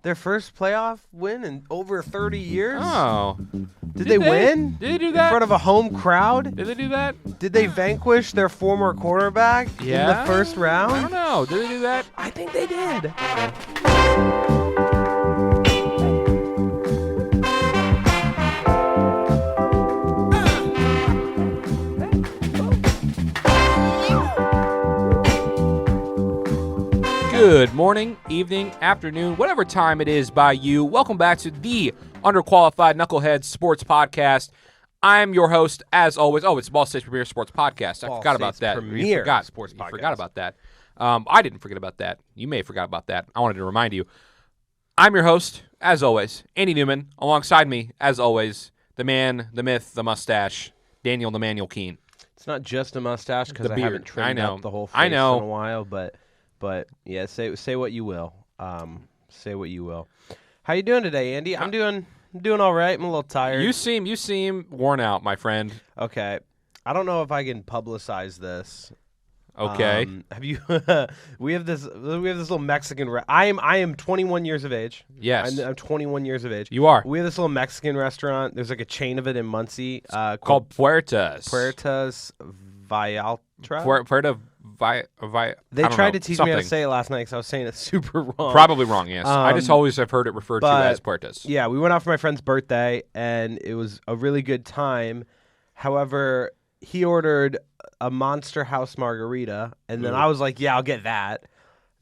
Their first playoff win in over 30 years? Oh. Did they win? Did they do that? In front of a home crowd? Did they do that? Did they vanquish their former quarterback in the first round? I don't know. Did they do that? I think they did. Good morning, evening, afternoon, whatever time it is by you. Welcome back to the Underqualified Knuckleheads Sports Podcast. I'm your host, as always. Oh, it's Ball State's Premier Sports Podcast. I forgot about that. Premier Sports Podcast. You forgot about that. I didn't forget about that. You may have forgot about that. I wanted to remind you. I'm your host, as always, Andy Newman. Alongside me, as always, the man, the myth, the mustache, Daniel the Manual Keen. It's not just a mustache because I haven't trimmed up the whole face in a while, but yeah, say what you will. Say what you will. How you doing today, Andy? I'm doing all right. I'm a little tired. You seem worn out, my friend. Okay. I don't know if I can publicize this. Okay. Have you? we have this little Mexican. I am 21 years of age. Yes. I'm 21 years of age. You are. We have this little Mexican restaurant. There's like a chain of it in Muncie called Puertas. Puertas Vallarta. Puerta They tried to teach me how to say it last night because I was saying it super wrong. Probably wrong, yes. I just always have heard it referred to as Puertas. Yeah, we went out for my friend's birthday, and it was a really good time. However, he ordered a Monster House margarita, and then I was like, yeah, I'll get that.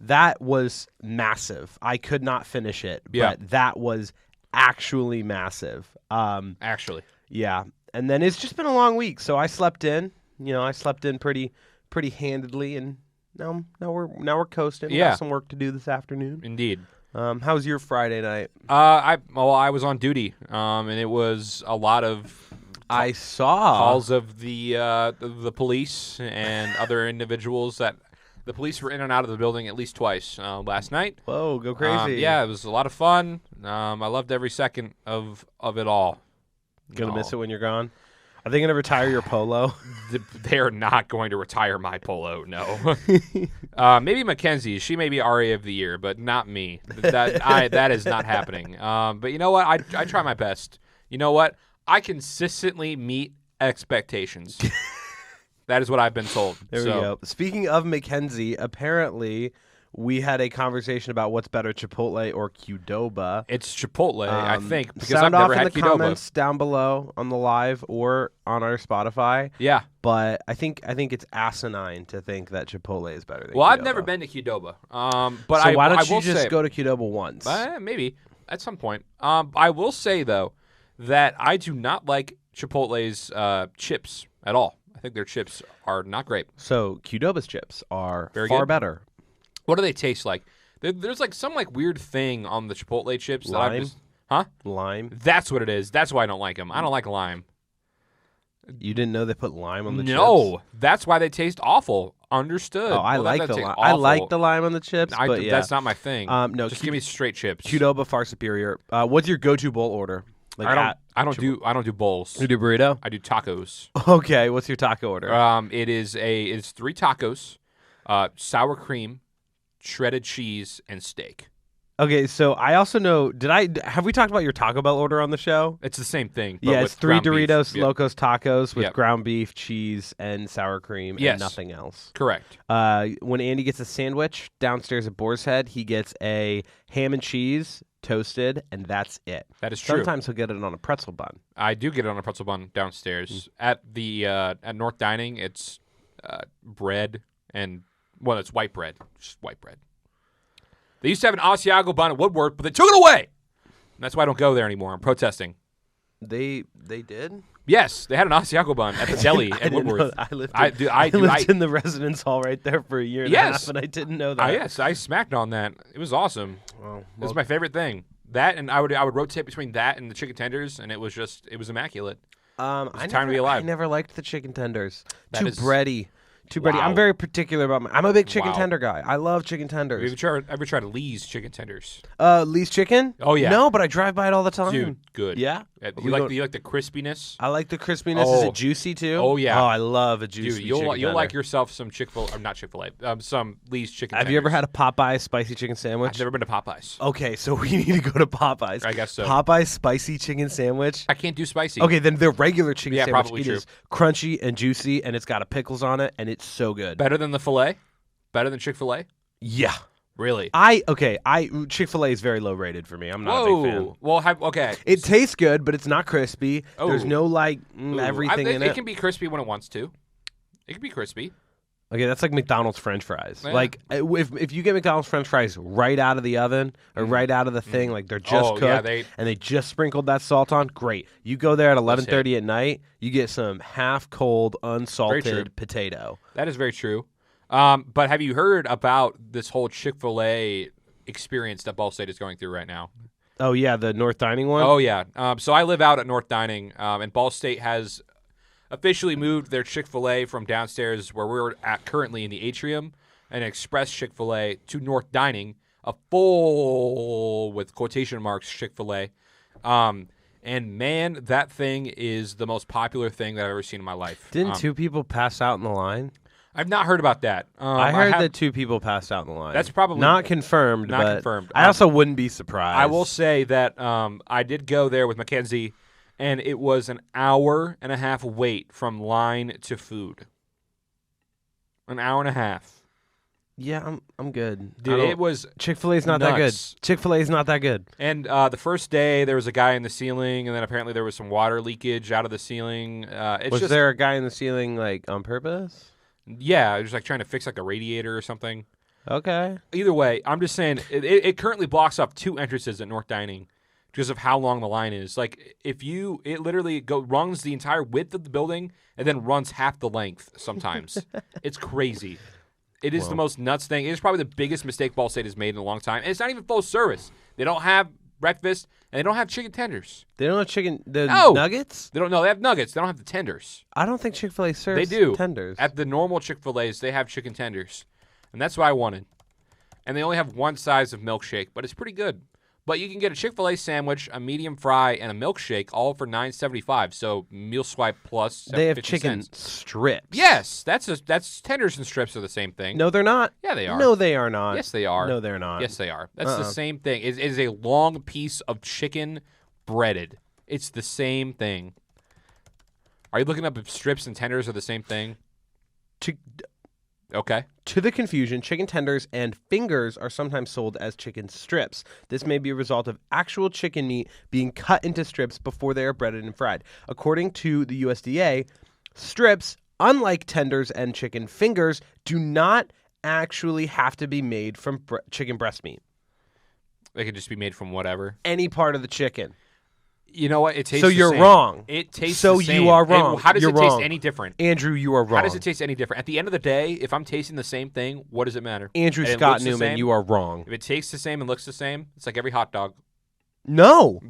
That was massive. I could not finish it, but that was actually massive. Actually. Yeah, and then it's just been a long week, so I slept in. I slept in pretty handedly, and now we're coasting. Yeah. We got some work to do this afternoon. Indeed. How was your Friday night? I was on duty, and it was a lot of I saw calls of the police and other individuals that the police were in and out of the building at least twice last night. Whoa, go crazy! Yeah, it was a lot of fun. I loved every second of it all. Gonna miss it when you're gone. Are they going to retire your polo? They are not going to retire my polo, no. Maybe Mackenzie. She may be RA of the year, but not me. That is not happening. But you know what? I try my best. You know what? I consistently meet expectations. That is what I've been told. There we go. Speaking of Mackenzie, apparently we had a conversation about what's better, Chipotle or Qdoba. It's Chipotle, I think, because sound I've never off had in the Qdoba. comments down below on the live or on our Spotify. Yeah, but I think it's asinine to think that Chipotle is better than Well, Qdoba. I've never been to Qdoba, but so why I don't you will just say, go to Qdoba once? Maybe at some point. I will say though that I do not like Chipotle's chips at all. I think their chips are not great. So Qdoba's chips are Very far good. better. What do they taste like? There's like some like weird thing on the Chipotle chips that Lime? Lime? That's what it is. That's why I don't like them. I don't like lime. You didn't know they put lime on the chips? No, that's why they taste awful. Understood. Oh, I like the lime. I like the lime on the chips, but yeah. That's not my thing. No, just give me straight chips. Qdoba far superior. What's your go-to bowl order? Like I don't do bowls. You do burrito? I do tacos. Okay, what's your taco order? It's 3 tacos, sour cream, shredded cheese, and steak. Okay, so I also know. Have we talked about your Taco Bell order on the show? It's the same thing. But Yeah, with it's 3 ground beef. Doritos Yep. Locos Tacos with Yep. ground beef, cheese, and sour cream, Yes. and nothing else. Correct. When Andy gets a sandwich downstairs at Boar's Head, he gets a ham and cheese toasted, and that's it. That is true. Sometimes he'll get it on a pretzel bun. I do get it on a pretzel bun downstairs at the at North Dining. It's bread and it's white bread, just white bread. They used to have an Asiago bun at Woodward, but they took it away. And that's why I don't go there anymore. I'm protesting. They did? Yes, they had an Asiago bun at the deli at Woodward. I lived in the residence hall right there for a year and a half, and I didn't know that. Yes, I smacked on that. It was awesome. Well, It was my favorite thing. That, and I would rotate between that and the chicken tenders, and it was immaculate. Time to be alive. I never liked the chicken tenders. That Too is- bready. Too bready. Wow. I'm very particular about I'm a big chicken Wow. tender guy. I love chicken Have tenders. you ever tried Lee's chicken tenders? Lee's Chicken? Oh, yeah. No, but I drive by it all the time. Dude, good. Yeah? You like the crispiness? I like the crispiness. Is Oh. it juicy too? Oh, yeah. Oh, I love a juicy Dude, you'll chicken tender. like yourself some not Chick-fil-A, some Lee's chicken Have you ever tenders. had a Popeye spicy chicken sandwich? I've never been to Popeyes. Okay, so we need to go to Popeyes. I guess so. Popeyes spicy chicken sandwich. I can't do spicy. Okay, then their regular chicken Yeah, sandwich, probably it true. is crunchy and juicy, and it's got a pickles on it, and it's so good. Better than the filet? Better than Chick-fil-A? Yeah. Really? Chick-fil-A is very low rated for me. I'm not a big fan. Well, okay. It tastes good, but it's not crispy. Oh. There's no Ooh. everything in it. It can be crispy when it wants to. It can be crispy. Okay, that's like McDonald's French fries. Yeah. Like if you get McDonald's French fries right out of the oven or right out of the thing, like they're just cooked and they just sprinkled that salt on, great. You go there at 11:30 at night, you get some half cold unsalted potato. That is very true. But have you heard about this whole Chick-fil-A experience that Ball State is going through right now? Oh yeah, the North Dining one. Oh yeah. So I live out at North Dining, and Ball State has officially moved their Chick-fil-A from downstairs where we're at currently in the atrium, and express Chick-fil-A to North Dining, a full with quotation marks Chick-fil-A. And man, that thing is the most popular thing that I've ever seen in my life. Didn't two people pass out in the line? I've not heard about that. I heard that two people passed out in the line. That's probably not confirmed. Not but confirmed. I also wouldn't be surprised. I will say that I did go there with Mackenzie, and it was an hour and a half wait from line to food. An hour and a half. Yeah, I'm good. Dude, it was Chick-fil-A's not that good. Chick-fil-A's not that good. And the first day, there was a guy in the ceiling, and then apparently there was some water leakage out of the ceiling. Was there a guy in the ceiling like on purpose? Yeah, it was like trying to fix like a radiator or something. Okay. Either way, I'm just saying it currently blocks off two entrances at North Dining because of how long the line is. Like it literally runs the entire width of the building and then runs half the length sometimes. It's crazy. It is the most nuts thing. It is probably the biggest mistake Ball State has made in a long time. And it's not even full service. They don't have breakfast, and they don't have chicken tenders. They don't have chicken nuggets? They don't know. They have nuggets. They don't have the tenders. I don't think Chick-fil-A serves They do. tenders. At the normal Chick-fil-A's, they have chicken tenders. And that's what I wanted. And they only have one size of milkshake, but it's pretty good. But you can get a Chick-fil-A sandwich, a medium fry, and a milkshake, all for $9.75. So meal swipe plus. They have 50 chicken cents. strips. Yes, that's tenders and strips are the same thing. No, they're not. Yeah, they are. No, they are not. Yes, they are. No, they're not. Yes, they are. That's the same thing. It is a long piece of chicken breaded. It's the same thing. Are you looking up if strips and tenders are the same thing? Okay. To the confusion, chicken tenders and fingers are sometimes sold as chicken strips. This may be a result of actual chicken meat being cut into strips before they are breaded and fried. According to the USDA, strips, unlike tenders and chicken fingers, do not actually have to be made from chicken breast meat. They could just be made from whatever. Any part of the chicken. You know what? It tastes So the you're same. wrong. It tastes So the same. you are wrong. How does You're it taste wrong. any different? Andrew, you are wrong. How does it taste any different? At the end of the day, if I'm tasting the same thing, what does it matter? Andrew And it Scott looks the Newman, same? you are wrong. If it tastes the same and looks the same, it's like every hot dog. No.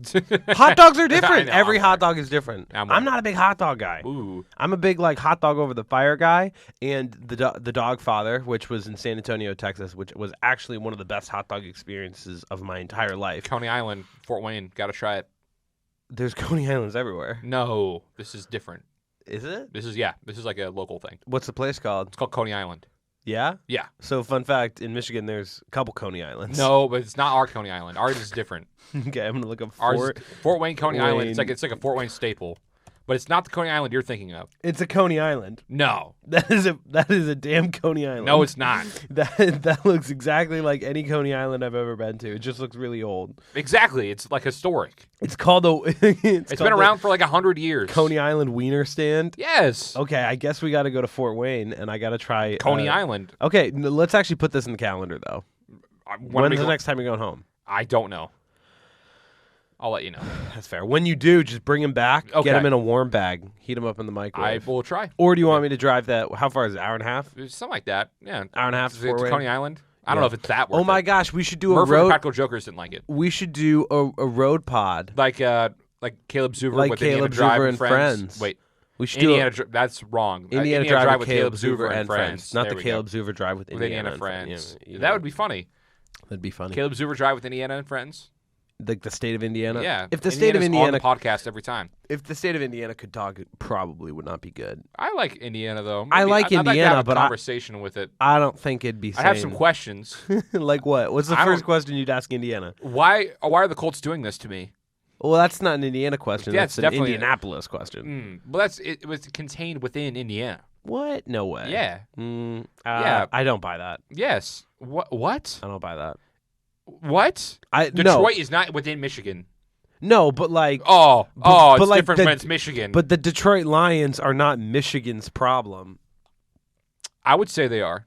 Hot dogs are different. I know, Every I'm hot wrong. dog is different. I'm I'm wrong. not a big hot dog guy. Ooh. I'm a big like hot dog over the fire guy, and the Dog Father, which was in San Antonio, Texas, which was actually one of the best hot dog experiences of my entire life. Coney Island, Fort Wayne, gotta try it. There's Coney Islands everywhere. No, this is different. Is it? This is like a local thing. What's the place called? It's called Coney Island. Yeah? Yeah. So fun fact, in Michigan there's a couple Coney Islands. No, but it's not our Coney Island. Ours is different. Okay, I'm gonna look up Ours Fort Wayne Coney Island. Wayne. It's like a Fort Wayne staple. But it's not the Coney Island you're thinking of. It's a Coney Island. No. That is a damn Coney Island. No, it's not. That looks exactly like any Coney Island I've ever been to. It just looks really old. Exactly. It's like historic. It's called It's been around for like 100 years. Coney Island Wiener Stand. Yes. Okay, I guess we got to go to Fort Wayne, and I got to try Coney Island. Okay, let's actually put this in the calendar though. When's the next time you're going home? I don't know. I'll let you know. That's fair. When you do, just bring him back. Okay. Get him in a warm bag. Heat him up in the I microwave. will try. Or do you want me to drive that? How far is it? Hour and a half? Something like that. Yeah. Hour and a half to It's Fort Wayne? Coney Island. I don't know if it's that worth Oh my it. gosh, we should do Murphy a and road. Practical Jokers didn't like it. We should do a road pod. Like Caleb Zuver Like with Caleb Indiana Drive Zuver and and friends. Friends. Wait. We should do That's wrong. Indiana Drive with Caleb Zuver and friends. Not There the we Caleb go. Zuver Drive with With Indiana Indiana and friends. Yeah, That would be funny. That'd be funny. Caleb Zuver Drive with Indiana and friends. Like the state of Indiana? Yeah. If the state of Indiana's Indiana on the podcast every time. If the state of Indiana could talk, it probably would not be good. I like Indiana though. I like I'd like to Indiana, have a but conversation with it. I don't think it'd be I have some sane. questions. Like what? What's the first question you'd ask Indiana? Why are the Colts doing this to me? Well, that's not an Indiana question. Yeah, That's it's an definitely Indianapolis question. Well, it was contained within Indiana. What? No way. Yeah. Yeah. I don't buy that. Yes. What? I don't buy that. What? Detroit is not within Michigan. No, but like. It's like different when it's Michigan. But the Detroit Lions are not Michigan's problem. I would say they are.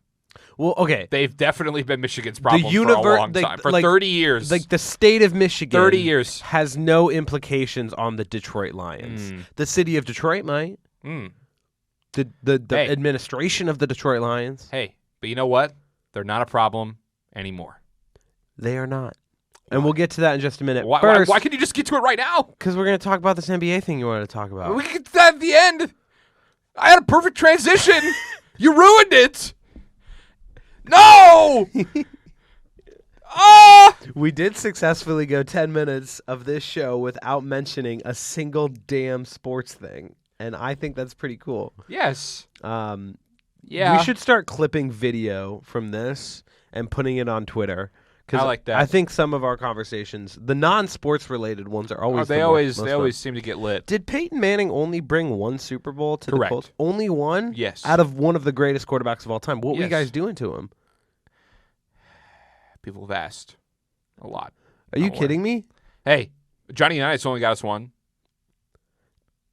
Well, okay. They've definitely been Michigan's problem for a long time. For 30 years. Like the state of Michigan 30 years. has no implications on the Detroit Lions. The city of Detroit might. The administration of the Detroit Lions. Hey, but you know what? They're not a problem anymore. They are not. And we'll get to that in just a minute. Why can't you just get to it right now? Because we're going to talk about this NBA thing you wanted to talk about. We can get to that at the end. I had a perfect transition. You ruined it. No! We did successfully go 10 minutes of this show without mentioning a single damn sports thing. And I think that's pretty cool. Yes. We should start clipping video from this and putting it on Twitter. I like that. I think some of our conversations, the non-sports related ones, are always they always seem to get lit. Did Peyton Manning only bring one Super Bowl to the Colts? Only one? Yes. Out of one of the greatest quarterbacks of all time. What were you guys doing to him? People have asked a lot. Are you kidding me? Hey, Johnny Unitas only got us one.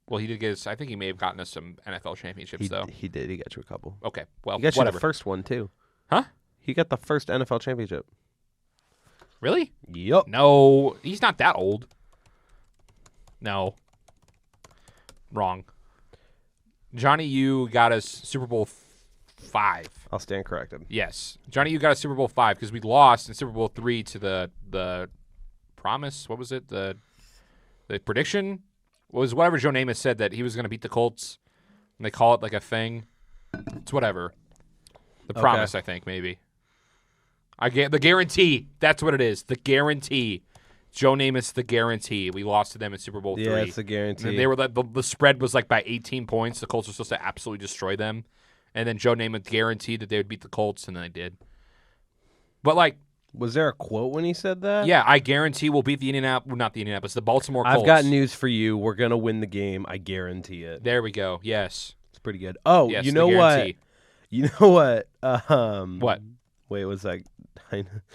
Well, he did get us. I think he may have gotten us some NFL championships, though. He did. He got you a couple. Okay, well, he got whatever. you the first one, too. Huh? He got the first NFL championship. Really? Yup. No, he's not that old. No. Wrong. Johnny U got us Super Bowl 5. I'll stand corrected. Yes. Johnny U got us Super Bowl 5 because we lost in Super Bowl 3 to the promise. What was it? The prediction? Was whatever Joe Namath said that he was going to beat the Colts. And they call it like a thing. It's whatever. The promise, I think, maybe. The guarantee. That's what it is. The guarantee. Joe Namath's the guarantee. We lost to them in Super Bowl 3. Yeah, it's the guarantee. And they were the spread was like by 18 points. The Colts were supposed to absolutely destroy them. And then Joe Namath guaranteed that they would beat the Colts, and then they did. But like, was there a quote when he said that? Yeah, I guarantee we'll beat the Baltimore Colts. I've got news for you. We're gonna win the game. I guarantee it. There we go. Yes, it's pretty good. Oh, yes, you know what? You know what? What? Wait, was that?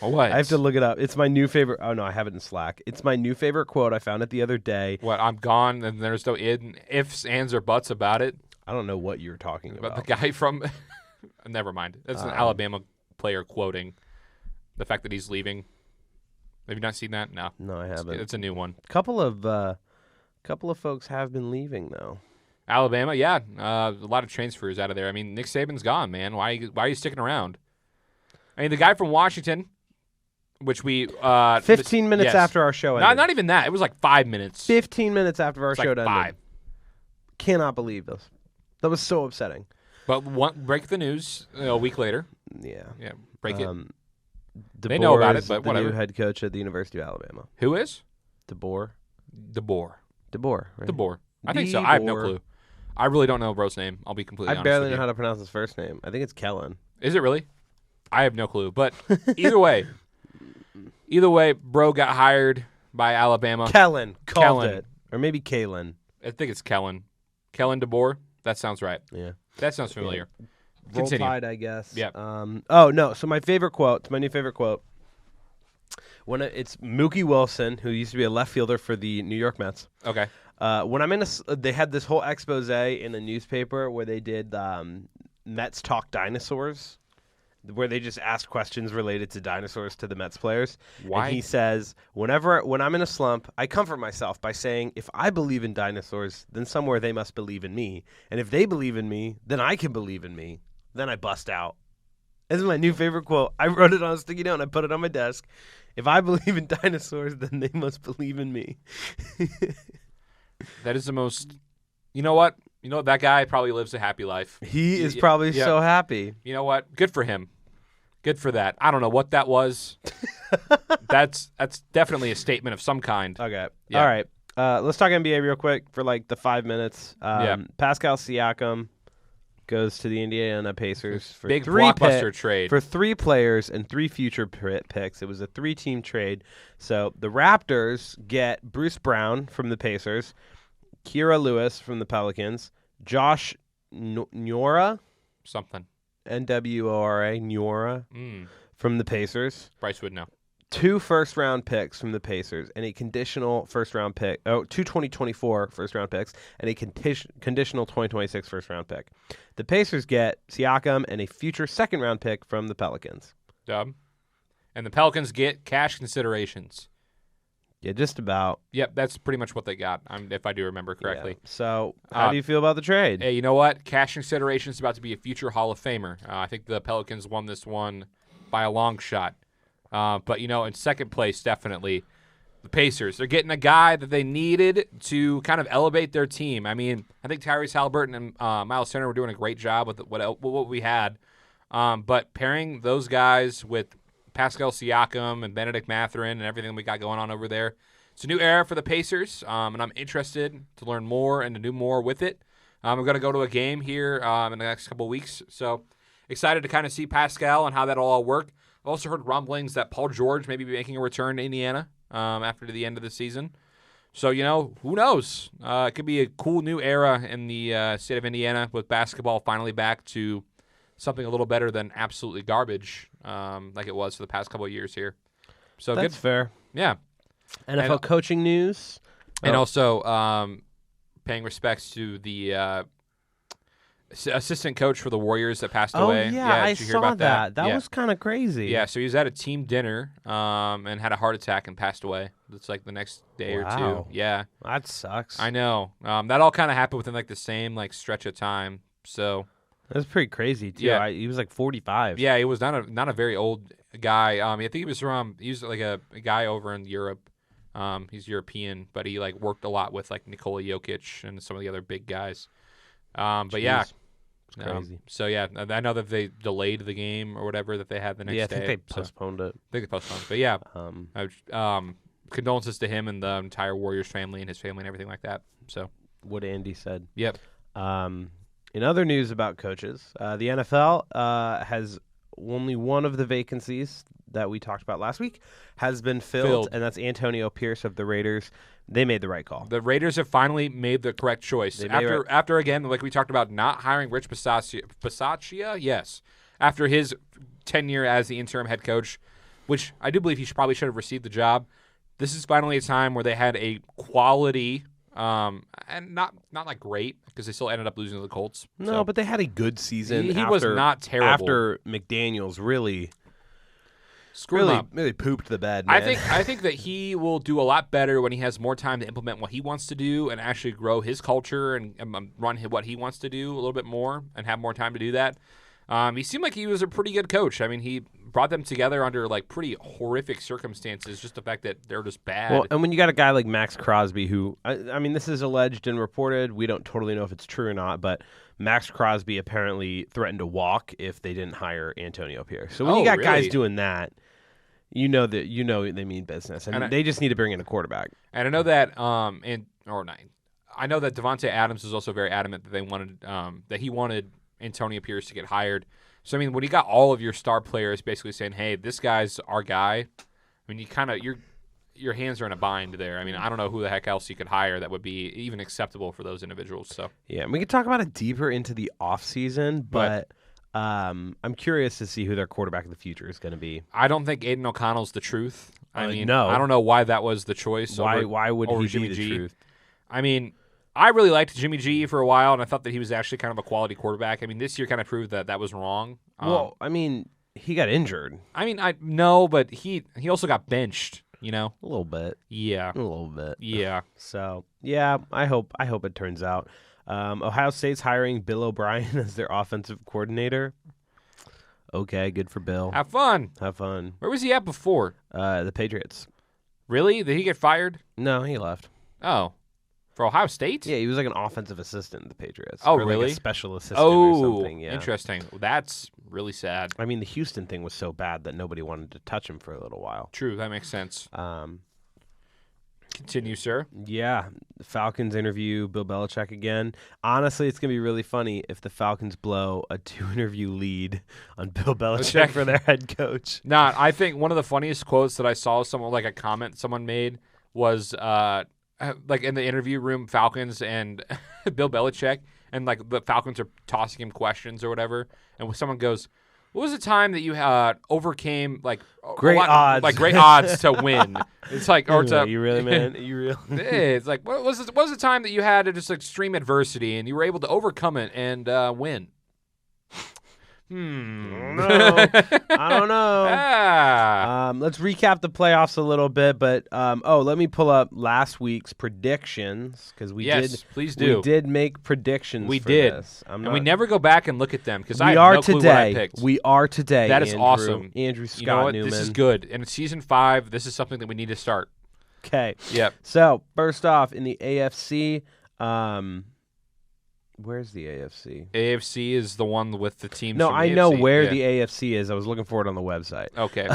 What? I have to look it up. It's my new favorite. Oh no, I have it in Slack. It's my new favorite quote. I found it the other day. What? I'm gone, and there's no ifs, ands, or buts about it. I don't know what you're talking about. The guy from. Never mind. It's an Alabama player quoting the fact that he's leaving. Have you not seen that? No. No, I haven't. It's a new one. Couple of folks have been leaving though. Alabama, yeah, a lot of transfers out of there. I mean, Nick Saban's gone, man. Why are you sticking around? I mean, the guy from Washington, which we 15 minutes after our show ended. Not even that. It was like 5 minutes. 15 minutes after our show ended. 5. Cannot believe this. That was so upsetting. But break the news a week later. Yeah, break it. They know about it, but the whatever. New head coach at the University of Alabama. Who is? DeBoer. Right? DeBoer. I think so. I have no clue. I really don't know bro's name. I'll be completely honest. I barely with know you. how to pronounce his first name. I think it's Kellen. Is it really? I have no clue. But either way, bro got hired by Alabama. Kellen called it, or maybe Kalen. I think it's Kellen. Kellen DeBoer. That sounds right. Yeah, that sounds familiar. Yeah. Continue. Roll Tide, I guess. Yeah. Oh no. So my favorite quote. It's my new favorite quote. It's Mookie Wilson, who used to be a left fielder for the New York Mets. Okay. When I'm they had this whole expose in the newspaper where they did Mets Talk Dinosaurs, where they just asked questions related to dinosaurs to the Mets players. Why? And he says, when I'm in a slump, I comfort myself by saying, if I believe in dinosaurs, then somewhere they must believe in me. And if they believe in me, then I can believe in me. Then I bust out. This is my new favorite quote. I wrote it on a sticky note and I put it on my desk. If I believe in dinosaurs, then they must believe in me. That is the most. You know what? That guy probably lives a happy life. He is probably so happy. You know what? Good for him. Good for that. I don't know what that was. That's definitely a statement of some kind. Okay. Yeah. All right. Let's talk NBA real quick for like the 5 minutes. Pascal Siakam goes to the Indiana Pacers for Big blockbuster trade. For 3 players and 3 future picks. It was a 3-team trade. So the Raptors get Bruce Brown from the Pacers, Kira Lewis from the Pelicans, Josh Nwora, something. Nwora, Nwora from the Pacers. Bryce would know. 2 first-round picks from the Pacers and a conditional first-round pick. 2 2024 first-round picks and a conditional 2026 first-round pick. The Pacers get Siakam and a future second-round pick from the Pelicans. Dub. And the Pelicans get cash considerations. Yeah, just about. Yep, that's pretty much what they got, if I do remember correctly. Yeah. So, how do you feel about the trade? Hey, you know what? Cash considerations is about to be a future Hall of Famer. I think the Pelicans won this one by a long shot. But, in second place, definitely, the Pacers. They're getting a guy that they needed to kind of elevate their team. I mean, I think Tyrese Halliburton and Miles Turner were doing a great job with what we had. But pairing those guys with Pascal Siakam and Benedict Mathurin and everything we got going on over there, it's a new era for the Pacers, and I'm interested to learn more and to do more with it. I'm going to go to a game here in the next couple of weeks. So excited to kind of see Pascal and how that'll all work. I've also heard rumblings that Paul George may be making a return to Indiana after the end of the season. So, who knows? It could be a cool new era in the state of Indiana with basketball finally back to something a little better than absolutely garbage like it was for the past couple of years here. So That's fair. Yeah. NFL coaching news. And also paying respects to the assistant coach for the Warriors that passed away. Oh, yeah, I did you hear saw about that. That was kind of crazy. Yeah, so he was at a team dinner and had a heart attack and passed away. It's like the next day or two. Yeah. That sucks. I know. That all kind of happened within like the same stretch of time. So that's pretty crazy too. Yeah. He was like 45. Yeah, he was not a very old guy. I think he was like a guy over in Europe. He's European, but he worked a lot with Nikola Jokic and some of the other big guys. But yeah, it's crazy. So yeah, I know that they delayed the game or whatever that they had the next day. Yeah, I think they postponed it. I think they postponed. But yeah, condolences to him and the entire Warriors family and his family and everything like that. So what Andy said. Yep. In other news about coaches, the NFL has only one of the vacancies that we talked about last week has been filled, and that's Antonio Pierce of the Raiders. They made the right call. The Raiders have finally made the correct choice. After again, like we talked about, not hiring Rich Bisaccia, yes. After his tenure as the interim head coach, which I do believe he probably should have received the job, this is finally a time where they had a quality, and not great, because they still ended up losing to the Colts. No, but they had a good season. He was not terrible. After McDaniels really pooped the bed, man. I think that he will do a lot better when he has more time to implement what he wants to do and actually grow his culture and run what he wants to do a little bit more and have more time to do that. He seemed like he was a pretty good coach. I mean, he brought them together under pretty horrific circumstances. Just the fact that they're just bad. Well, and when you got a guy like Max Crosby, who I mean, this is alleged and reported. We don't totally know if it's true or not, but Max Crosby apparently threatened to walk if they didn't hire Antonio Pierce. So when you got guys doing that, you know they mean business, and they just need to bring in a quarterback. And I know that I know that Devontae Adams was also very adamant that he wanted Antonio Pierce to get hired. So I mean, when you got all of your star players basically saying, "Hey, this guy's our guy," I mean, your hands are in a bind there. I mean, I don't know who the heck else you could hire that would be even acceptable for those individuals. So yeah, and we could talk about it deeper into the off season, but I'm curious to see who their quarterback of the future is going to be. I don't think Aiden O'Connell's the truth. No. I don't know why that was the choice. Why would he Jimmy be the truth? I mean, I really liked Jimmy G for a while, and I thought that he was actually kind of a quality quarterback. I mean, this year kind of proved that was wrong. Well, I mean, he got injured. I mean, I know, but he also got benched. You know, a little bit. Yeah, a little bit. Yeah. So yeah, I hope it turns out. Ohio State's hiring Bill O'Brien as their offensive coordinator. Okay, good for Bill. Have fun. Where was he at before? The Patriots. Really? Did he get fired? No, he left. Oh. For Ohio State? Yeah, he was like an offensive assistant in the Patriots. Oh, or like really? a special assistant or something. Yeah. Interesting. That's really sad. I mean, the Houston thing was so bad that nobody wanted to touch him for a little while. True, that makes sense. Continue, sir. Yeah, the Falcons interview Bill Belichick again. Honestly, it's going to be really funny if the Falcons blow a 2-interview lead on Bill Belichick for their head coach. Nah, I think one of the funniest quotes that I saw, someone like a comment someone made was like in the interview room, Falcons and Bill Belichick, and like the Falcons are tossing him questions or whatever, and when someone goes, "What was the time that you overcame like great odds to win?" It's like, or to you really, man, you really. It's like, what was the time that you had just extreme adversity and you were able to overcome it and win? I don't know. Let's recap the playoffs a little bit, but let me pull up last week's predictions because please do. We did make predictions. We for did, this. and we never go back and look at them because I have no no clue today. What I picked. We are today. That is Andrew, awesome. Andrew Scott you know what? Newman. This is good. And it's season 5. This is something that we need to start. Okay. Yep. So first off, in the AFC, where's the AFC? AFC is the one with the teams. No, from I the know AFC. where the AFC is. I was looking for it on the website. Okay.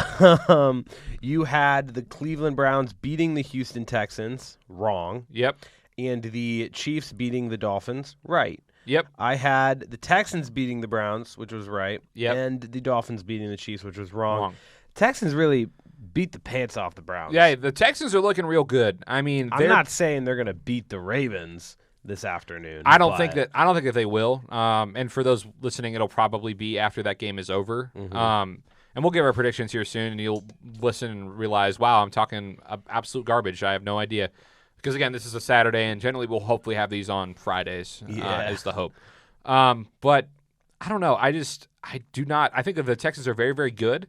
You had the Cleveland Browns beating the Houston Texans. Wrong. Yep. And the Chiefs beating the Dolphins. Right. Yep. I had the Texans beating the Browns, which was right. Yep. And the Dolphins beating the Chiefs, which was wrong. Texans really beat the pants off the Browns. Yeah, the Texans are looking real good. I mean, I'm not saying they're going to beat the Ravens this afternoon. I don't think that they will. And for those listening, it'll probably be after that game is over. Mm-hmm. And we'll give our predictions here soon, and you'll listen and realize, wow, I'm talking absolute garbage. I have no idea. Because, again, this is a Saturday, and generally we'll hopefully have these on Fridays is the hope. But I don't know. I think that the Texans are very, very good.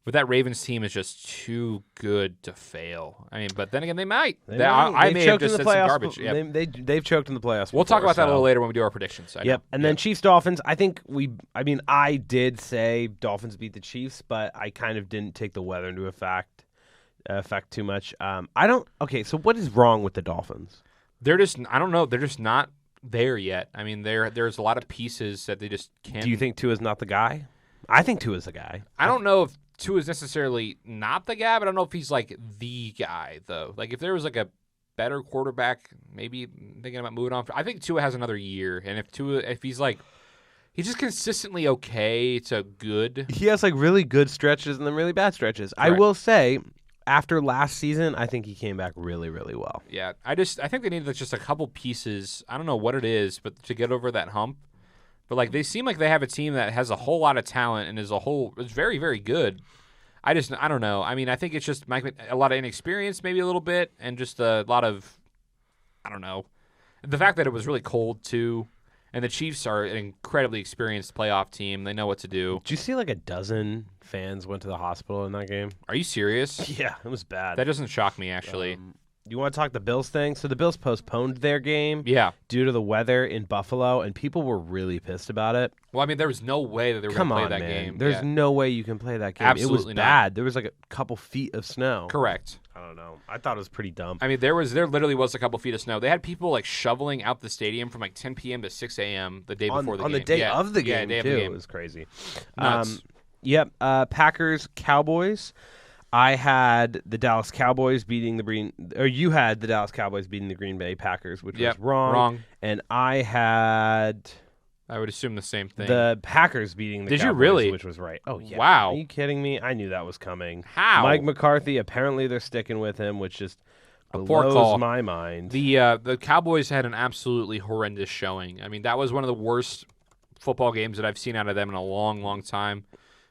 But that Ravens team is just too good to fail. I mean, but then again, they might. I may have just said some garbage. Yep. They've choked in the playoffs. We'll talk about that a little later when we do our predictions. And then Chiefs-Dolphins, I did say Dolphins beat the Chiefs, but I kind of didn't take the weather into effect too much. So what is wrong with the Dolphins? I don't know. They're just not there yet. I mean, there's a lot of pieces that they just can't. Do you think Tua's not the guy? I think Tua's the guy. I don't know if Tua is necessarily not the guy, but I don't know if he's like the guy though. Like if there was like a better quarterback, maybe thinking about moving on. I think Tua has another year, and if he's just consistently okay to good. He has like really good stretches and then really bad stretches. Correct. I will say, after last season, I think he came back really, really well. Yeah, I think they need just a couple pieces. I don't know what it is, but to get over that hump. But like they seem like they have a team that has a whole lot of talent and is very, very good. I don't know. I mean, I think it's just a lot of inexperience, maybe a little bit, and just a lot of, I don't know. The fact that it was really cold too, and the Chiefs are an incredibly experienced playoff team. They know what to do. Did you see like a dozen fans went to the hospital in that game? Are you serious? Yeah, it was bad. That doesn't shock me actually. You want to talk the Bills thing? So the Bills postponed their game due to the weather in Buffalo, and people were really pissed about it. Well, I mean, there was no way that they were going to play that game. There's no way you can play that game. Absolutely it was bad. There was like a couple feet of snow. Correct. I don't know. I thought it was pretty dumb. I mean, there literally was a couple feet of snow. They had people like shoveling out the stadium from like 10 p.m. to 6 a.m. the day before the game. On the day of the game, day too. Of the game. It was crazy. Nuts. Packers, Cowboys. I had the Dallas Cowboys beating you had the Dallas Cowboys beating the Green Bay Packers, which was wrong. And I had, I would assume the same thing. The Packers beating the Cowboys, you really? Which was right. Oh, yeah. Wow. Are you kidding me? I knew that was coming. How? Mike McCarthy, apparently they're sticking with him, which just blows my mind. The Cowboys had an absolutely horrendous showing. I mean, that was one of the worst football games that I've seen out of them in a long, long time.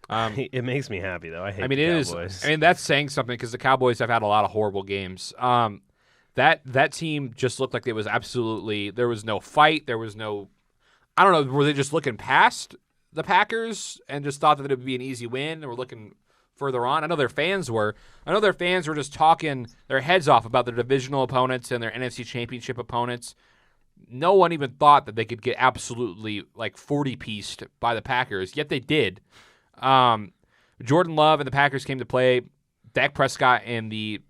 It makes me happy, though. I hate the Cowboys. I mean, that's saying something because the Cowboys have had a lot of horrible games. That team just looked like it was absolutely – there was no fight. There was no – I don't know. Were they just looking past the Packers and just thought that it would be an easy win and were looking further on? I know their fans were. I know their fans were just talking their heads off about their divisional opponents and their NFC Championship opponents. No one even thought that they could get absolutely like 40-pieced by the Packers, yet they did. Jordan Love and the Packers came to play. Dak Prescott and the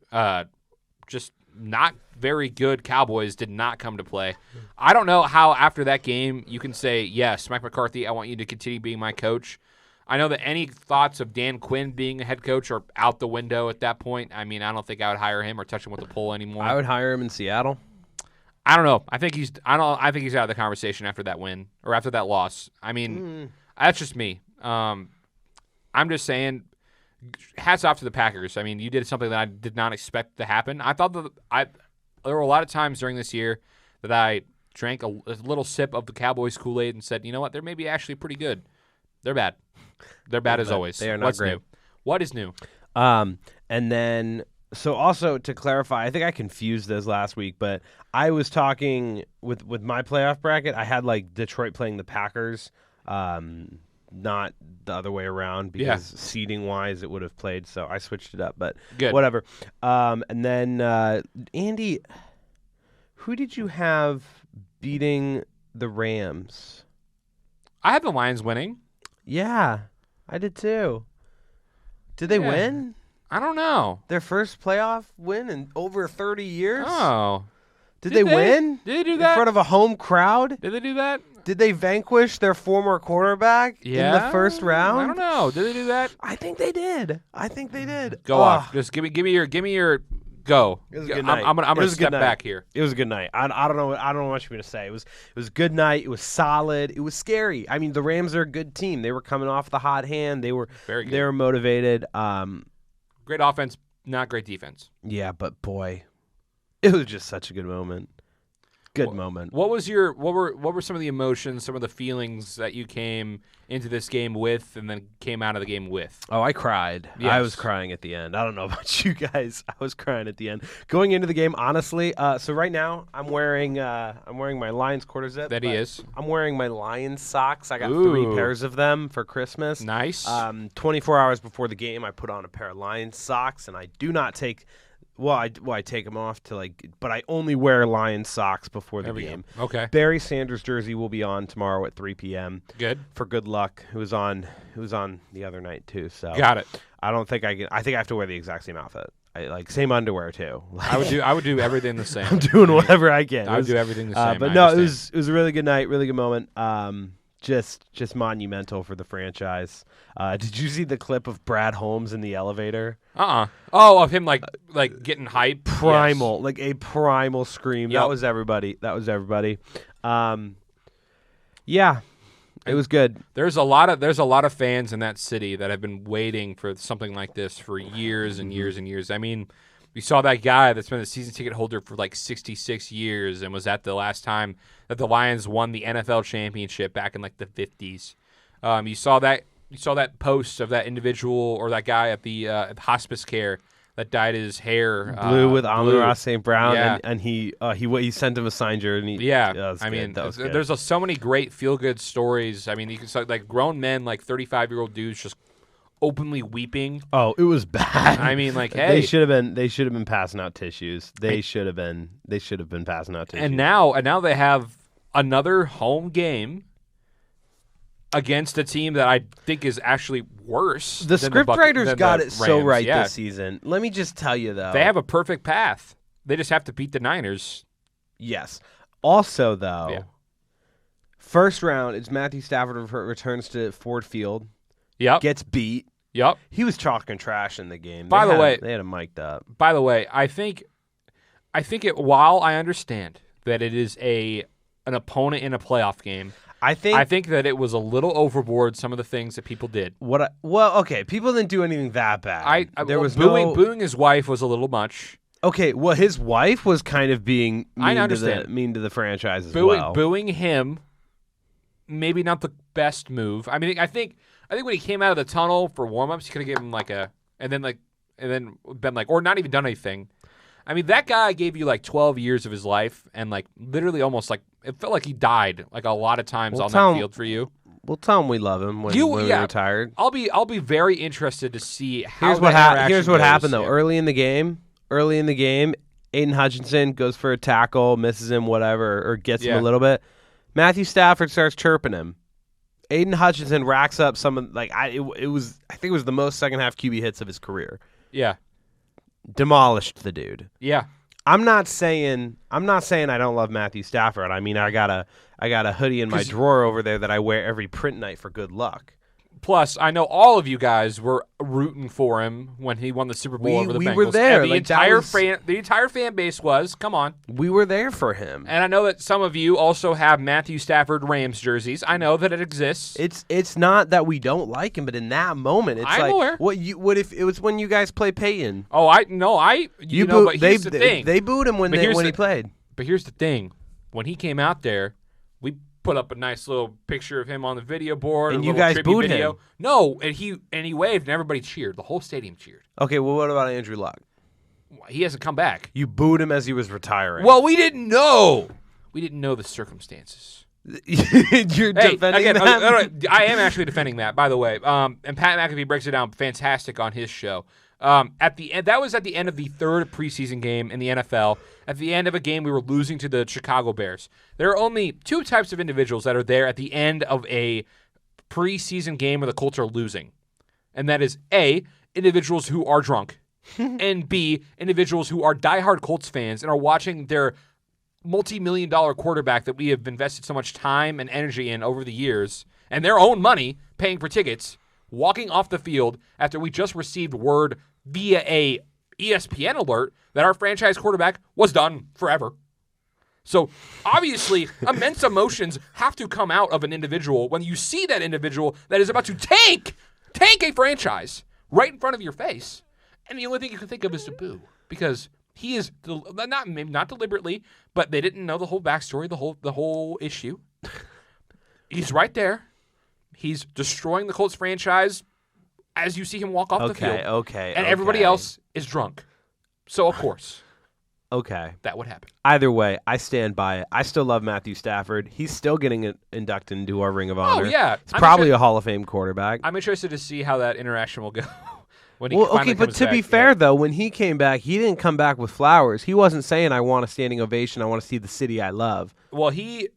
just not very good Cowboys did not come to play. I don't know how after that game you can say, yes, Mike McCarthy, I want you to continue being my coach. I know that any thoughts of Dan Quinn being a head coach are out the window at that point. I mean, I don't think I would hire him or touch him with a pole anymore. I would hire him in Seattle. I don't know. I think he's out of the conversation after that win or after that loss. I mean, that's just me. I'm just saying, hats off to the Packers. I mean, you did something that I did not expect to happen. I thought that there were a lot of times during this year that I drank a little sip of the Cowboys Kool-Aid and said, you know what, they're maybe actually pretty good. They're bad. They're bad as always. They are not What's great. new? What is new? And then, so also to clarify, I think I confused this last week, but I was talking with my playoff bracket. I had like Detroit playing the Packers, not the other way around because seeding wise it would have played. So I switched it up, but Good. whatever. And then Andy, who did you have beating the Rams? I have the Lions winning. Yeah, I did too. Did they win? I don't know. Their first playoff win in over 30 years? Oh. Did they win? Did they do that? In front of a home crowd? Did they do that? Did they vanquish their former quarterback in the first round? I don't know. Did they do that? I think they did. Go off. Just give me your go. It was a good night. I'm gonna step back here. It was a good night. I don't know what you're gonna say. It was a good night. It was solid. It was scary. I mean, the Rams are a good team. They were coming off the hot hand. They were very good. They were motivated. Great offense, not great defense. Yeah, but boy, it was just such a good moment. Moment. What were some of the emotions, some of the feelings that you came into this game with and then came out of the game with? Oh, I cried. Yes. I was crying at the end. I don't know about you guys. I was crying at the end. Going into the game, honestly, so right now I'm wearing my Lions quarter zip. That he is. I'm wearing my Lions socks. I got 3 pairs of them for Christmas. Nice. 24 hours before the game, I put on a pair of Lions socks, and I do not take. I take them off but I only wear Lions socks before the game. Okay. Barry Sanders jersey will be on tomorrow at 3 p.m. Good. For good luck. It was on the other night too. So got it. I don't think I can. I think I have to wear the exact same outfit. Same underwear too. I would do everything the same. I'm doing whatever I can. I would do everything the same. But no, it was a really good night, really good moment. Just monumental for the franchise. Did you see the clip of Brad Holmes in the elevator? Oh, of him like getting hype. Primal, yes. like a primal scream. Yep. That was everybody. Yeah, it was good. There's a lot of fans in that city that have been waiting for something like this for years and years and years. I mean, we saw that guy that's been a season ticket holder for like 66 years and was at the last time that the Lions won the NFL championship back in like the 50s. You saw that post of that individual or that guy at the hospice care that dyed his hair blue with Amon-Ra St. Brown, yeah. and he sent him a signed jersey. I mean, there's so many great feel-good stories. I mean, you can see like grown men, like 35-year-old dudes, just openly weeping. Oh, it was bad. I mean, like, hey, they should have been passing out tissues. They should have been passing out tissues. And now they have another home game against a team that I think is actually worse. The scriptwriters got it so right yeah. this season. Let me just tell you, though. They have a perfect path. They just have to beat the Niners. Yes. Also, though, first round, it's Matthew Stafford returns to Ford Field. Yep. Gets beat. Yep. He was talking trash in the game. By the way, they had him mic'd up. By the way, I think while I understand that it is an opponent in a playoff game, I think that it was a little overboard, some of the things that people did. Okay, people didn't do anything that bad. Booing his wife was a little much. Okay, well, his wife was kind of being mean to the franchise as well. Booing him, maybe not the best move. I mean, I think when he came out of the tunnel for warm-ups, he could have given him and then been like, or not even done anything. I mean, that guy gave you like 12 years of his life and like literally almost like it felt like he died like a lot of times on that field for you. We'll tell him we love him when we retired. I'll be very interested to see how Here's what happened though. Early in the game, Aiden Hutchinson goes for a tackle, misses him, whatever, or gets him a little bit. Matthew Stafford starts chirping him. Aiden Hutchinson racks up some of I think it was the most second half QB hits of his career. Yeah. Demolished the dude. Yeah. I'm not saying I don't love Matthew Stafford. I mean, I got a hoodie in my drawer over there that I wear every print night for good luck. Plus, I know all of you guys were rooting for him when he won the Super Bowl over the Bengals. We were there. And the entire fan base was. Come on. We were there for him. And I know that some of you also have Matthew Stafford Rams jerseys. I know that it exists. It's not that we don't like him, but in that moment, it's I'm aware. What if it was when you guys played Peyton? Oh, but here's the thing. They booed him when he played. But here's the thing. When he came out there, we put up a nice little picture of him on the video board. And you guys booed him. No, and he waved and everybody cheered. The whole stadium cheered. Okay, well, what about Andrew Luck? He hasn't come back. You booed him as he was retiring. Well, we didn't know. We didn't know the circumstances. You're defending again, that? I am actually defending that, by the way. And Pat McAfee breaks it down fantastic on his show. At the end, that was at the end of the third preseason game in the NFL. At the end of a game, we were losing to the Chicago Bears. There are only two types of individuals that are there at the end of a preseason game where the Colts are losing. And that is A, individuals who are drunk, and B, individuals who are diehard Colts fans and are watching their multi-million-dollar quarterback that we have invested so much time and energy in over the years, and their own money paying for tickets, walking off the field after we just received word via a ESPN alert that our franchise quarterback was done forever. So obviously, immense emotions have to come out of an individual when you see that individual that is about to tank a franchise right in front of your face. And the only thing you can think of is to boo, because he is not deliberately, but they didn't know the whole backstory, the whole issue. He's right there. He's destroying the Colts franchise as you see him walk off the field. And everybody else is drunk. So, of course, that would happen. Either way, I stand by it. I still love Matthew Stafford. He's still getting inducted into our Ring of Honor. Oh, yeah. He's probably a Hall of Fame quarterback. I'm interested to see how that interaction will go. But to be fair, though, when he came back, he didn't come back with flowers. He wasn't saying, I want a standing ovation, I want to see the city I love. Well, he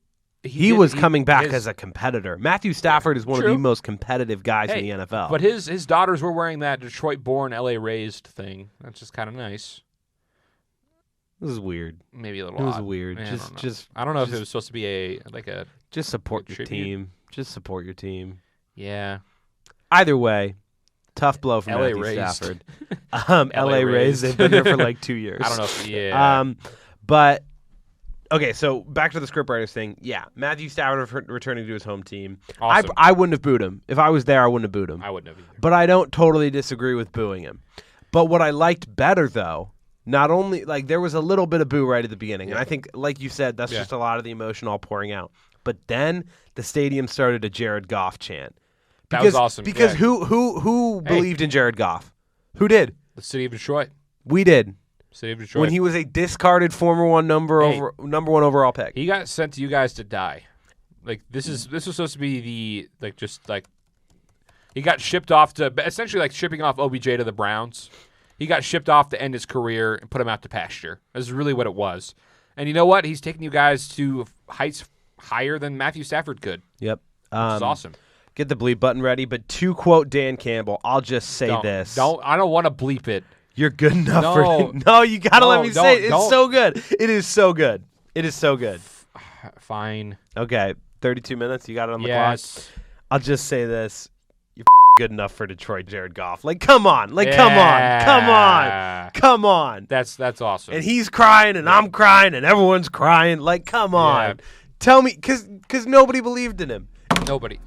was coming back as a competitor. Matthew Stafford is one of the most competitive guys in the NFL. But his daughters were wearing that Detroit-born, LA-raised thing. That's just kind of nice. This is weird. Maybe a little odd. It was weird. I don't know if it was supposed to be just support your team. Just support your team. Yeah. Either way, tough blow for LA Matthew raised. Stafford. LA raised. They've been there for like 2 years. I don't know if but okay, so back to the scriptwriters thing. Yeah, Matthew Stafford returning to his home team. Awesome. I wouldn't have booed him. If I was there, I wouldn't have booed him. I wouldn't have either. But I don't totally disagree with booing him. But what I liked better, though, not only there was a little bit of boo right at the beginning, and I think, like you said, that's just a lot of the emotion all pouring out. But then the stadium started a Jared Goff chant. That was awesome. Because who believed in Jared Goff? Who did? The city of Detroit. We did. City of Detroit. When he was a discarded number one overall pick. He got sent to you guys to die. This was supposed to be he got shipped off to essentially shipping off OBJ to the Browns. He got shipped off to end his career and put him out to pasture. That's really what it was. And you know what? He's taking you guys to heights higher than Matthew Stafford could. Yep. Which is awesome. Get the bleep button ready, but to quote Dan Campbell, I'll just say this. I don't want to bleep it. You're good enough for it. No, you got to let me say it. It's so good. It is so good. It is so good. Fine. Okay, 32 minutes. You got it on the clock? I'll just say this. You're good enough for Detroit, Jared Goff. Come on. Come on. That's awesome. And he's crying, and I'm crying, and everyone's crying. Come on. Yeah. Tell me, because nobody believed in him. Nobody.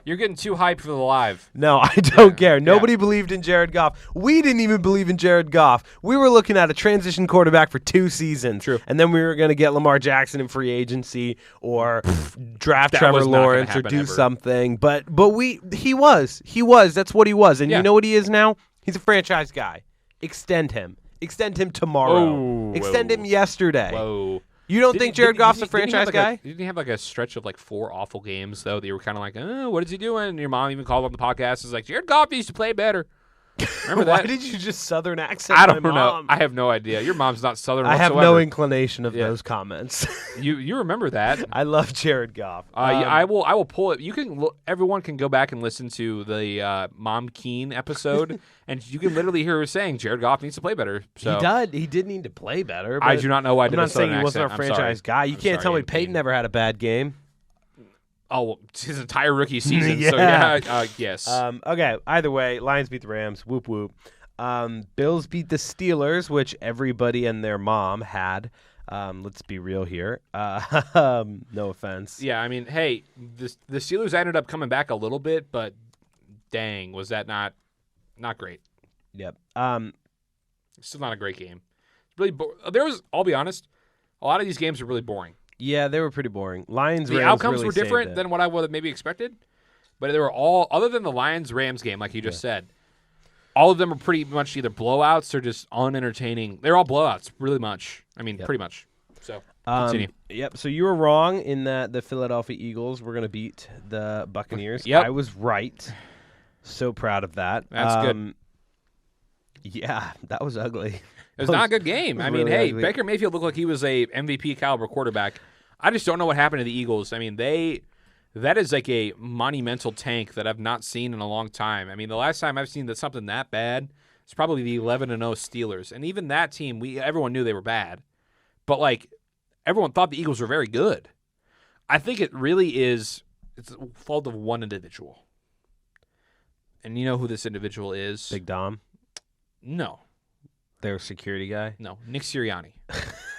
You're getting too hyped for the live. No, I don't care. Nobody believed in Jared Goff. We didn't even believe in Jared Goff. We were looking at a transition quarterback for 2 seasons. True. And then we were going to get Lamar Jackson in free agency or draft Trevor Lawrence or do something. But he was. That's what he was. And you know what he is now? He's a franchise guy. Extend him. Extend him tomorrow. Extend him yesterday. Whoa. You don't think Jared Goff's a franchise guy? Didn't he have a stretch of 4 awful games, though, that you were kind of what is he doing? And your mom even called on the podcast. Is Jared Goff needs to play better. Remember Why that? did you just Southern accent I don't my know. mom? I have no idea. Your mom's not Southern I have whatsoever. no inclination of those comments. You remember that? I love Jared Goff. I will pull it. You can everyone can go back and listen to the Mom Keen episode, and you can literally hear her saying Jared Goff needs to play better. So He did need to play better. I but do not know why I I'm did a not saying Southern he wasn't accent. our franchise guy. You can't tell me Peyton never had a bad game. Oh, well, his entire rookie season. Yeah. So yeah, yes. Okay. Either way, Lions beat the Rams. Whoop whoop. Bills beat the Steelers, which everybody and their mom had. Let's be real here. No offense. Yeah, I mean, hey, the Steelers ended up coming back a little bit, but dang, was that not great? Yep. Still not a great game. Really, I'll be honest, a lot of these games are really boring. Yeah, they were pretty boring. Lions. The Rams outcomes really were different than what I would have maybe expected, but they were all other than the Lions Rams game, like you just said. All of them are pretty much either blowouts or just unentertaining. They're all blowouts, really much. I mean, pretty much. So continue. Yep. So you were wrong in that the Philadelphia Eagles were going to beat the Buccaneers. Yep. I was right. So proud of that. That's good. Yeah, that was ugly. It was not a good game. I mean, really hey, ugly. Baker Mayfield looked like he was a MVP caliber quarterback. I just don't know what happened to the Eagles. I mean, that is like a monumental tank that I've not seen in a long time. I mean, the last time I've seen something that bad is probably the 11-0 Steelers. And even that team, everyone knew they were bad. But like everyone thought the Eagles were very good. I think it really is it's a fault of one individual. And you know who this individual is? Big Dom, No. their security guy. No, Nick Sirianni.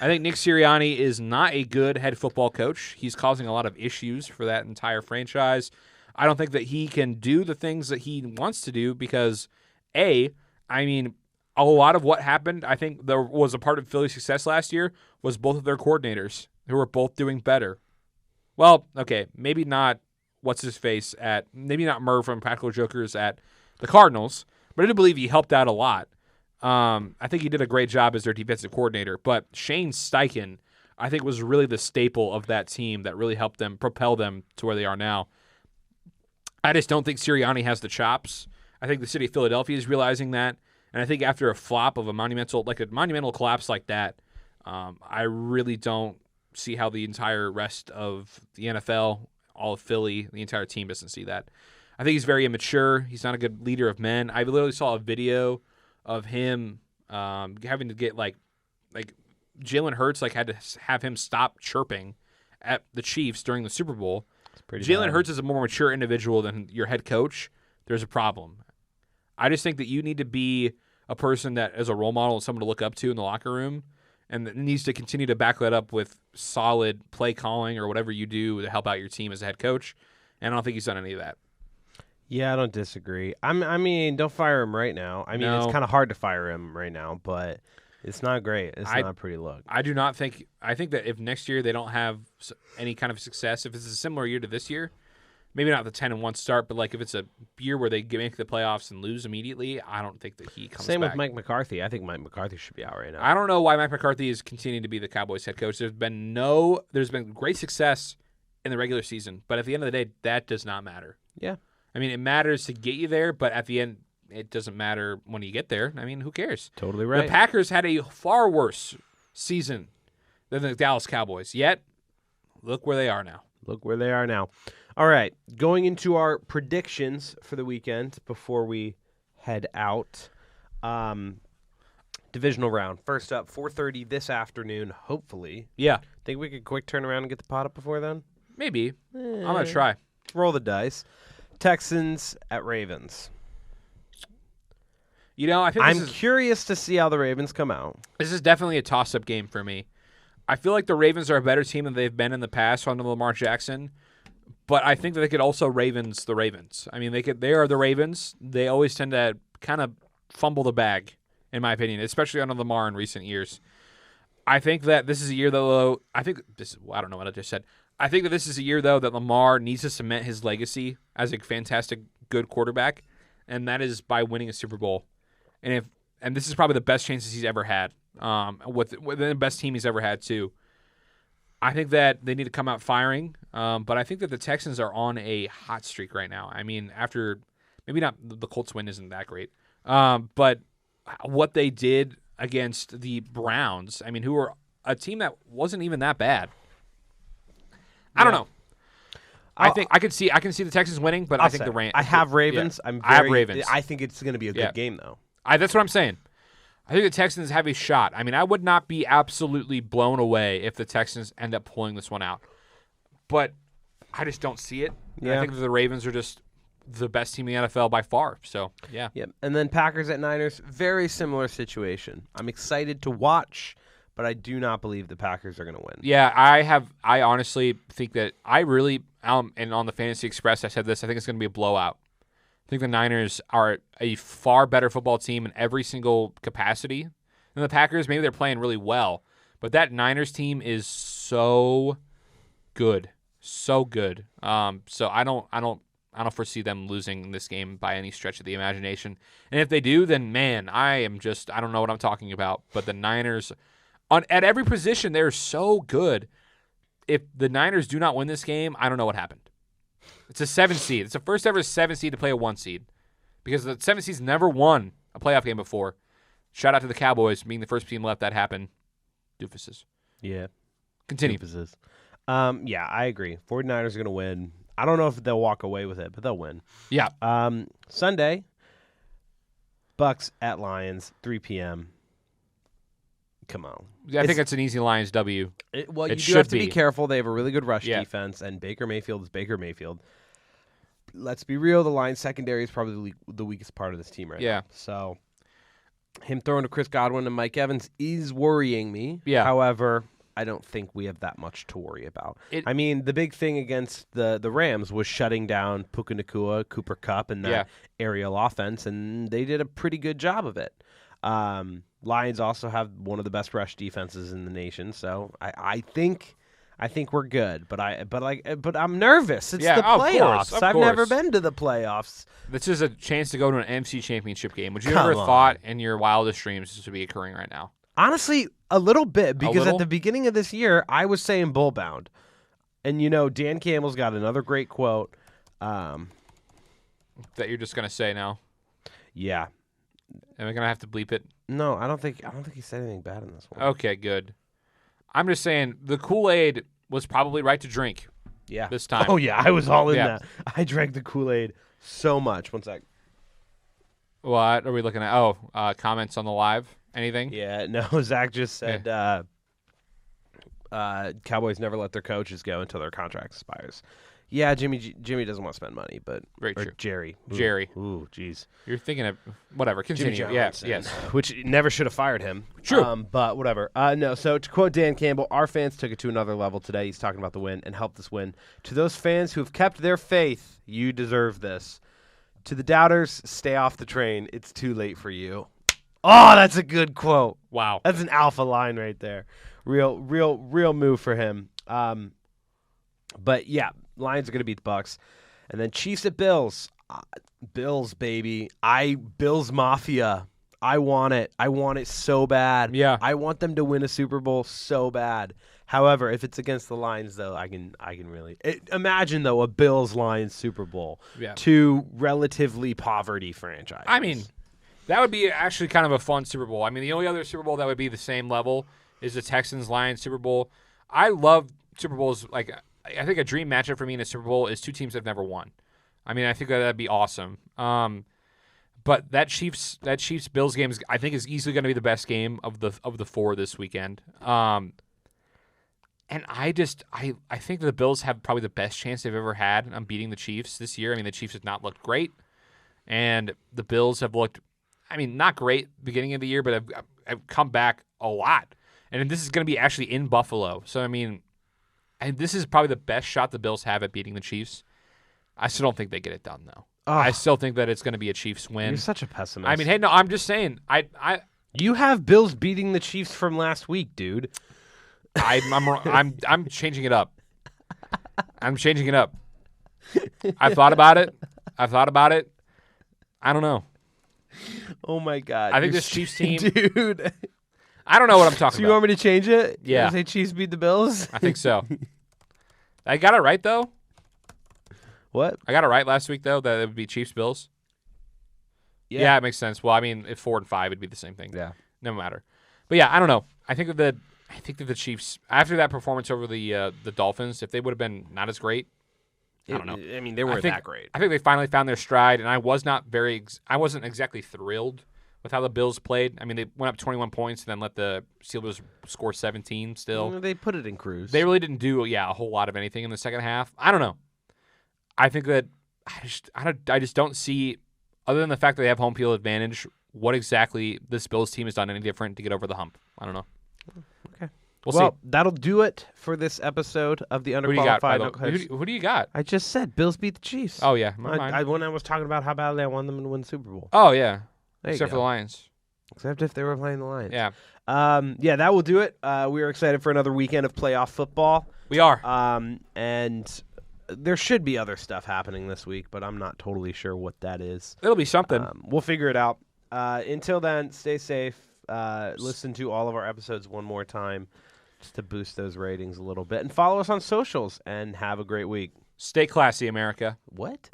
I think Nick Sirianni is not a good head football coach. He's causing a lot of issues for that entire franchise. I don't think that he can do the things that he wants to do because, a lot of what happened, I think there was a part of Philly's success last year was both of their coordinators who were both doing better. Well, okay, maybe not maybe not Murr from Practical Jokers at the Cardinals, but I do believe he helped out a lot. I think he did a great job as their defensive coordinator, but Shane Steichen, I think, was really the staple of that team that really helped them propel them to where they are now. I just don't think Sirianni has the chops. I think the city of Philadelphia is realizing that, and I think after a flop of a monumental collapse like that, I really don't see how the entire rest of the NFL, all of Philly, the entire team doesn't see that. I think he's very immature. He's not a good leader of men. I literally saw a video of him having to get like Jalen Hurts had to have him stop chirping at the Chiefs during the Super Bowl. Jalen Hurts is a more mature individual than your head coach. There's a problem. I just think that you need to be a person that is a role model and someone to look up to in the locker room, and that needs to continue to back that up with solid play calling or whatever you do to help out your team as a head coach. And I don't think he's done any of that. Yeah, I don't disagree. I mean, don't fire him right now. I mean, No. It's kind of hard to fire him right now, but it's not great. It's not a pretty look. I do not think – I think that if next year they don't have any kind of success, if it's a similar year to this year, maybe not the 10-1 start, but like if it's a year where they make the playoffs and lose immediately, I don't think that he comes Same back. with Mike McCarthy. I think Mike McCarthy should be out right now. I don't know why Mike McCarthy is continuing to be the Cowboys head coach. There's been great success in the regular season, but at the end of the day, that does not matter. Yeah. I mean, it matters to get you there, but at the end, it doesn't matter when you get there. I mean, who cares? Totally right. The Packers had a far worse season than the Dallas Cowboys, yet look where they are now. Look where they are now. All right, going into our predictions for the weekend before we head out. Divisional round. First up, 4:30 this afternoon, hopefully. Yeah, Think we could quick turn around and get the pot up before then? maybe. I'm going to try. Roll the dice. Texans at Ravens. You know, I think I'm curious to see how the Ravens come out. this is definitely a toss-up game for me. I feel like the Ravens are a better team than they've been in the past under Lamar Jackson, but I think that they could also Ravens the Ravens. I mean, they are the Ravens. They always tend to kind of fumble the bag, in my opinion, especially under Lamar in recent years. I think that this is a year, though. I don't know what I just said. I think that this is a year, though, that Lamar needs to cement his legacy as a fantastic, good quarterback, and that is by winning a Super Bowl. And this is probably the best chances he's ever had, with the best team he's ever had, too. I think that they need to come out firing, but I think that the Texans are on a hot streak right now. I mean, after maybe not the Colts win isn't that great, But what they did against the Browns, I mean, who were a team that wasn't even that bad. I don't know. I think I can see the Texans winning, but I think the Rams. I have Ravens. Yeah. I have Ravens. I think it's going to be a good game, though. That's what I'm saying. I think the Texans have a shot. I mean, I would not be absolutely blown away if the Texans end up pulling this one out, but I just don't see it. Yeah. I think the Ravens are just the best team in the NFL by far. So, yeah. Yep. And then Packers at Niners, very similar situation. I'm excited to watch, but I do not believe the Packers are going to win. Yeah, I honestly think that I really, and on the Fantasy Express, I said this, I think it's going to be a blowout. I think the Niners are a far better football team in every single capacity than the Packers. Maybe they're playing really well, but that Niners team is so good. So good. So I don't foresee them losing this game by any stretch of the imagination. And if they do, then man, I don't know what I'm talking about. But the Niners, at every position, they're so good. If the Niners do not win this game, I don't know what happened. It's a 7 seed. It's the first ever 7 seed to play a 1 seed, because the 7 seeds never won a playoff game before. Shout out to the Cowboys being the first team left that happened. Doofuses. Yeah. Continue. Doofuses. Yeah, I agree. 49ers are going to win. I don't know if they'll walk away with it, but they'll win. Yeah. Sunday, Bucks at Lions, 3 p.m. Come on. I think it's an easy Lions W. You do have to be careful. They have a really good rush defense, and Baker Mayfield is Baker Mayfield. Let's be real. The Lions secondary is probably the weakest part of this team right now. So him throwing to Chris Godwin and Mike Evans is worrying me. Yeah. However, I don't think we have that much to worry about. I mean, the big thing against the Rams was shutting down Puka Nacua, Cooper Kupp, and that aerial offense, and they did a pretty good job of it. Lions also have one of the best rush defenses in the nation, so I think we're good. But I'm nervous. It's the playoffs. Of I've course. never been to the playoffs. This is a chance to go to an NFC Championship game. Would you ever thought in your wildest dreams this would be occurring right now? Honestly, a little bit, because at the beginning of this year, I was saying bull bound. And, Dan Campbell's got another great quote. That you're just going to say now? Yeah. Am I going to have to bleep it? No, I don't think he said anything bad in this one. Okay, good. I'm just saying the Kool-Aid was probably right to drink. Yeah. This time. Oh, yeah, I was all in that. I drank the Kool-Aid so much. One sec. What are we looking at? Oh, comments on the live? Anything? Yeah, no, Zach just said Cowboys never let their coaches go until their contract expires. Yeah, Jimmy doesn't want to spend money, but very true. Jerry. Ooh, jeez. You're thinking of whatever. Continue. Yes. Which never should have fired him. True. But whatever. No, so to quote Dan Campbell, our fans took it to another level today. He's talking about the win and helped us win. To those fans who have kept their faith, you deserve this. To the doubters, stay off the train. It's too late for you. Oh, that's a good quote. Wow. That's an alpha line right there. Real move for him. But yeah, Lions are going to beat the Bucks. And then Chiefs at Bills. Bills, baby. Bills Mafia. I want it. I want it so bad. Yeah. I want them to win a Super Bowl so bad. However, if it's against the Lions, though, I can really imagine, though, a Bills-Lions Super Bowl. Yeah. Two relatively poverty franchises. I mean, that would be actually kind of a fun Super Bowl. I mean, the only other Super Bowl that would be the same level is the Texans-Lions Super Bowl. I love Super Bowls. Like, I think a dream matchup for me in a Super Bowl is two teams that have never won. I mean, I think that'd be awesome. But that Chiefs Bills game I think is easily going to be the best game of the four this weekend. And I think the Bills have probably the best chance they've ever had on beating the Chiefs this year. I mean, the Chiefs have not looked great, and the Bills have looked, I mean, not great beginning of the year, but have come back a lot. And this is going to be actually in Buffalo. So, I mean, this is probably the best shot the Bills have at beating the Chiefs. I still don't think they get it done, though. I still think that it's going to be a Chiefs win. You're such a pessimist. I mean, hey, no, I'm just saying. You have Bills beating the Chiefs from last week, dude. I'm changing it up. I'm changing it up. I thought about it. I don't know. Oh my God! I think this Chiefs team, dude. I don't know what I'm talking about. So you want me to change it? Yeah. You say Chiefs beat the Bills? I think so. I got it right though. What? I got it right last week though that it would be Chiefs Bills. Yeah, it makes sense. Well, I mean, if 4 and 5 would be the same thing. Yeah. No matter. But yeah, I don't know. I think that the Chiefs, after that performance over the Dolphins, if they would have been not as great, I don't know. I mean, they weren't that great. I think they finally found their stride, and I wasn't exactly thrilled with how the Bills played. I mean, they went up 21 points and then let the Steelers score 17 still. They put it in cruise. They really didn't do, a whole lot of anything in the second half. I don't know. I think that I just don't see, other than the fact that they have home field advantage, what exactly this Bills team has done any different to get over the hump. I don't know. Okay. We'll see. That'll do it for this episode of the Underqualified Knuckleheads. Who do you got? I just said Bills beat the Chiefs. Oh, yeah. when I was talking about how badly I wanted them to win the Super Bowl. Oh, yeah. There you Except go. for the Lions. Except if they were playing the Lions. Yeah. That will do it. We are excited for another weekend of playoff football. We are. And there should be other stuff happening this week, but I'm not totally sure what that is. It'll be something. We'll figure it out. Until then, stay safe. Listen to all of our episodes one more time just to boost those ratings a little bit. And follow us on socials, and have a great week. Stay classy, America. What?